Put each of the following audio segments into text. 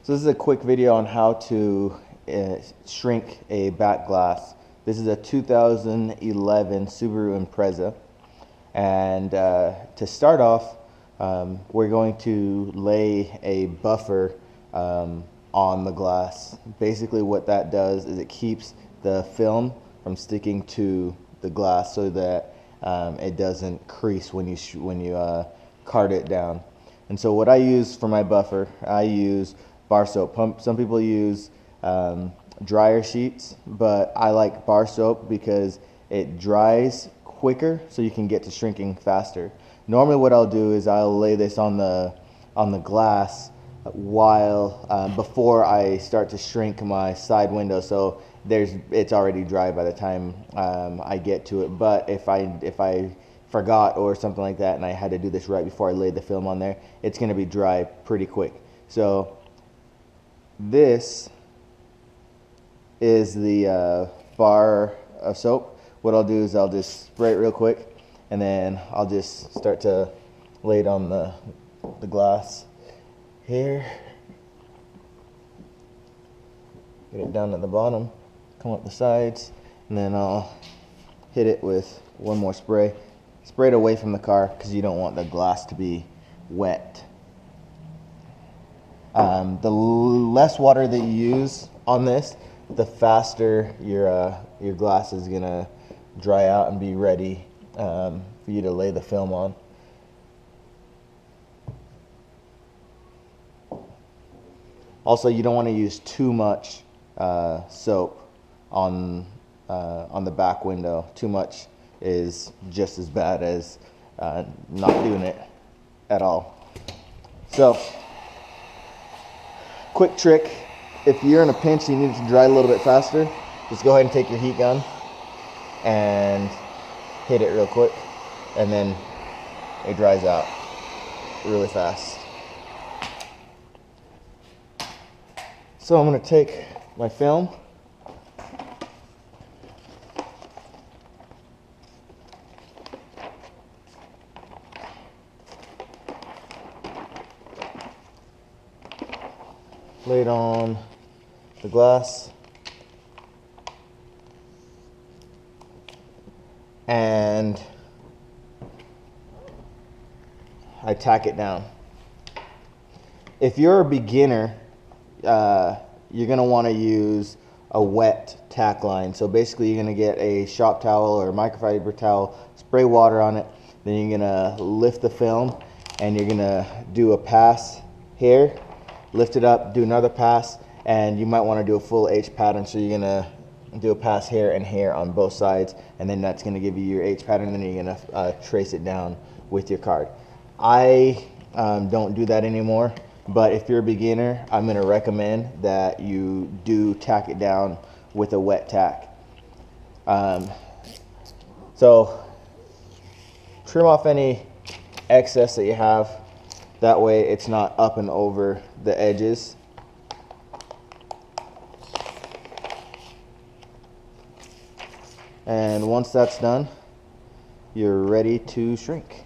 So this is a quick video on how to shrink a back glass. This is a 2011 Subaru Impreza, and to start off, we're going to lay a buffer on the glass. Basically what that does is it keeps the film from sticking to the glass so that it doesn't crease when you card it down. And so what I use for my buffer, I use bar soap. Some people use dryer sheets, but I like bar soap because it dries quicker so you can get to shrinking faster. Normally what I'll do is I'll lay this on the glass while before I start to shrink my side window, so it's already dry by the time I get to it. But if I forgot or something like that and I had to do this right before I laid the film on there, it's going to be dry pretty quick. So this is the bar of soap. What I'll do is I'll just spray it real quick, and then I'll just start to lay it on the glass here. Get it down at the bottom, come up the sides, and then I'll hit it with one more spray. Spray it away from the car because you don't want the glass to be wet. The less water that you use on this, the faster your glass is gonna dry out and be ready for you to lay the film on. Also, you don't want to use too much soap on the back window. Too much is just as bad as not doing it at all. So, quick trick: if you're in a pinch and you need it to dry a little bit faster, just go ahead and take your heat gun and hit it real quick, and then it dries out really fast. So I'm going to take my film, lay it on the glass, and I tack it down. If you're a beginner, you're going to want to use a wet tack line. So basically you're going to get a shop towel or a microfiber towel, spray water on it, then you're going to lift the film and you're going to do a pass here, lift it up, do another pass, and you might want to do a full H pattern. So you're going to do a pass here and here on both sides, and then that's going to give you your H pattern, and then you're going to trace it down with your card. I don't do that anymore, but if you're a beginner, I'm going to recommend that you do tack it down with a wet tack. So trim off any excess that you have, that way it's not up and over the edges. And once that's done, you're ready to shrink.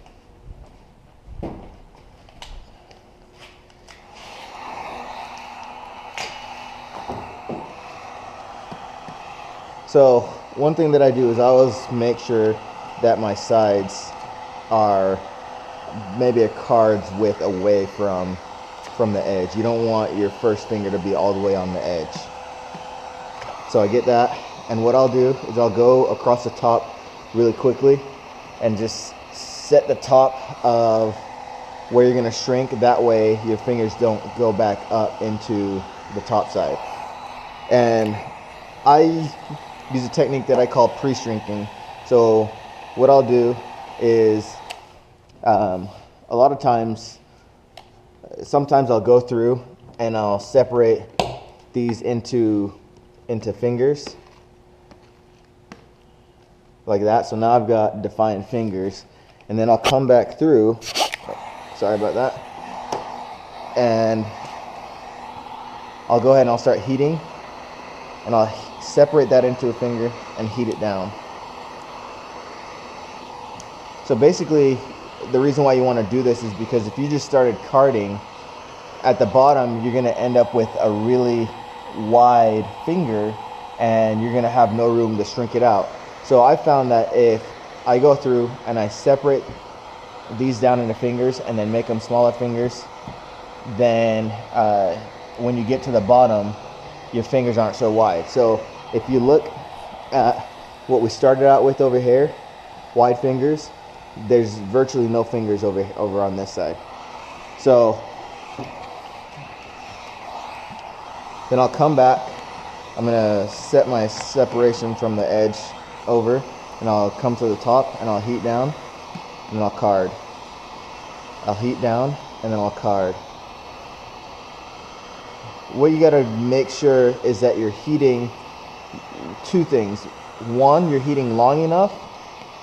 So one thing that I do is I always make sure that my sides are maybe a card's width away from the edge. You don't want your first finger to be all the way on the edge. So I get that, and what I'll do is I'll go across the top really quickly and just set the top of where you're going to shrink. That way your fingers don't go back up into the top side. And I use a technique that I call pre-shrinking. So what I'll do is a lot of times, sometimes I'll go through and I'll separate these into fingers like that. So now I've got defined fingers, and then I'll come back through, sorry about that, and I'll go ahead and I'll start heating, and I'll separate that into a finger and heat it down. So basically the reason why you want to do this is because if you just started carding at the bottom, you're gonna end up with a really wide finger and you're gonna have no room to shrink it out. So I found that if I go through and I separate these down into fingers and then make them smaller fingers, then when you get to the bottom, your fingers aren't so wide. So if you look at what we started out with over here, wide fingers, there's virtually no fingers over on this side. So then I'll come back. I'm gonna set my separation from the edge over, and I'll come to the top and I'll heat down, and then I'll card. I'll heat down and then I'll card. What you gotta make sure is that you're heating two things. One, you're heating long enough,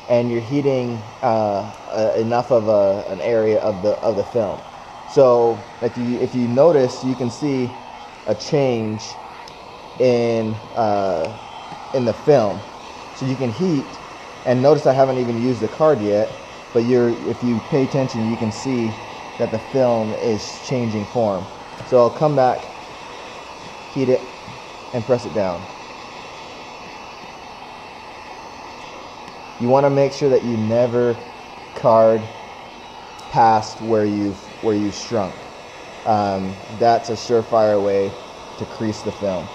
and you're heating enough of an area of the film. So if you notice, you can see a change in the film. So you can heat, and notice I haven't even used the card yet, but if you pay attention, you can see that the film is changing form. So I'll come back, heat it, and press it down. You want to make sure that you never card past where you've shrunk. That's a surefire way to crease the film.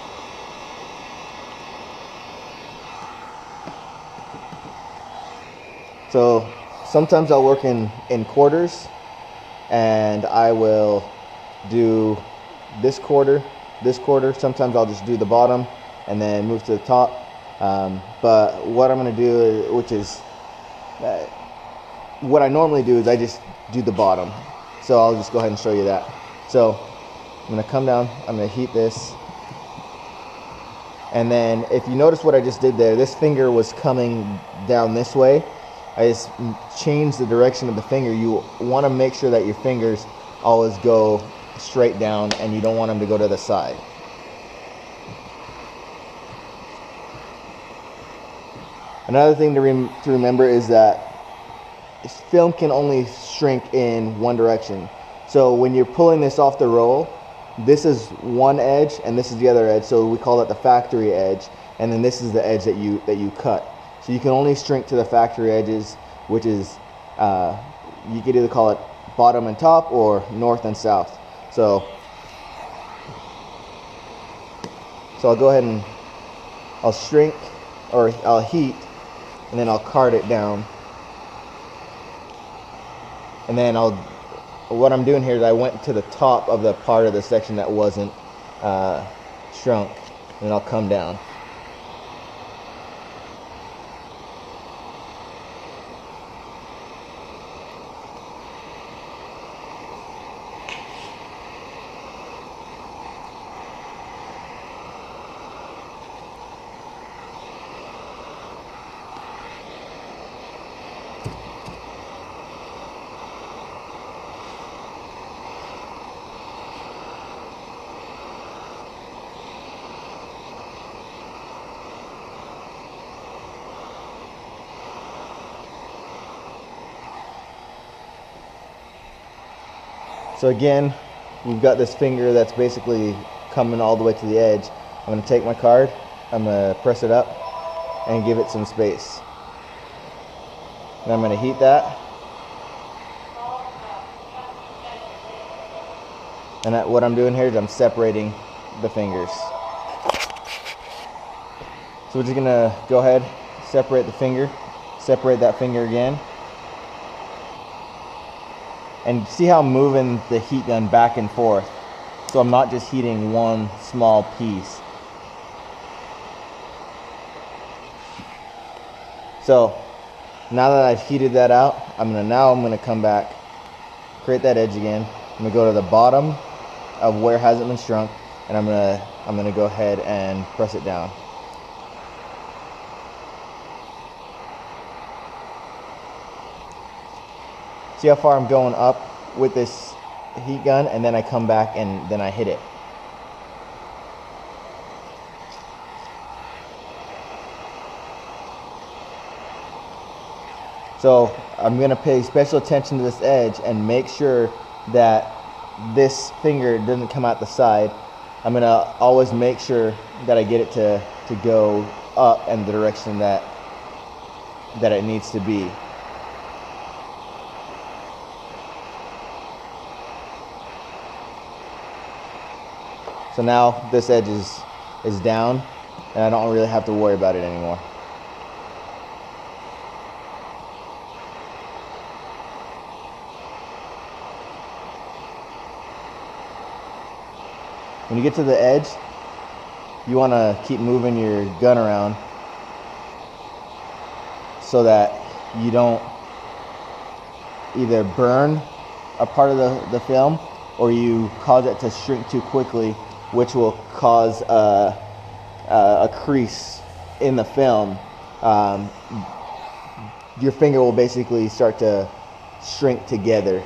So sometimes I'll work in quarters, and I will do this quarter. Sometimes I'll just do the bottom and then move to the top. But what I'm going to do, which is what I normally do, is I just do the bottom. So I'll just go ahead and show you that. So I'm going to come down, I'm going to heat this, and then if you notice what I just did there, this finger was coming down this way. I just changed the direction of the finger. You want to make sure that your fingers always go straight down, and you don't want them to go to the side. Another thing to remember is that film can only shrink in one direction. So when you're pulling this off the roll, this is one edge and this is the other edge. So we call it the factory edge, and then this is the edge that you cut. So you can only shrink to the factory edges, which is you could either call it bottom and top or north and south. So I'll go ahead and I'll shrink, or I'll heat, and then I'll card it down. And then what I'm doing here is I went to the top of the part of the section that wasn't shrunk, and then I'll come down. So again, we've got this finger that's basically coming all the way to the edge. I'm going to take my card, I'm going to press it up and give it some space. And I'm going to heat that. And what I'm doing here is I'm separating the fingers. So we're just going to go ahead, separate the finger, separate that finger again. And see how I'm moving the heat gun back and forth. So I'm not just heating one small piece. So now that I've heated that out, I'm gonna come back, create that edge again. I'm gonna go to the bottom of where it hasn't been shrunk, and I'm gonna go ahead and press it down. See how far I'm going up with this heat gun, and then I come back and then I hit it. So I'm going to pay special attention to this edge and make sure that this finger doesn't come out the side, I'm gonna always make sure that I get it to go up in the direction that it needs to be. So now this edge is down, and I don't really have to worry about it anymore. When you get to the edge, you want to keep moving your gun around so that you don't either burn a part of the film or you cause it to shrink too quickly, which will cause a crease in the film. Your finger will basically start to shrink together.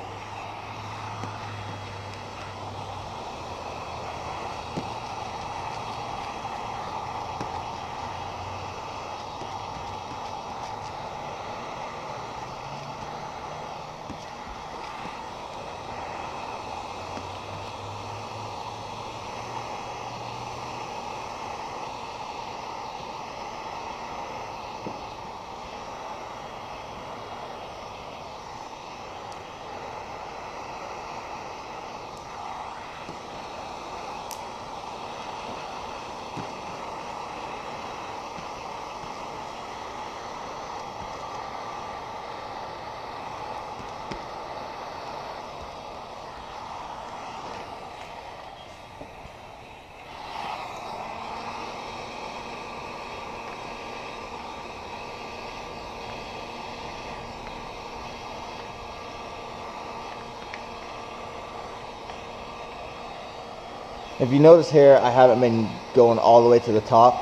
If you notice here, I haven't been going all the way to the top.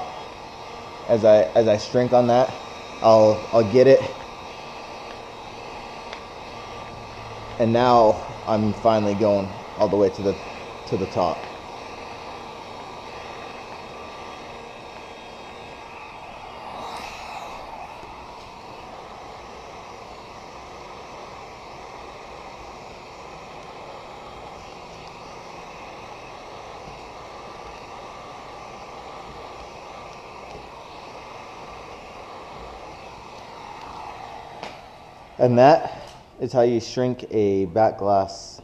As I shrink on that, I'll get it. And now I'm finally going all the way to the top. And that is how you shrink a back glass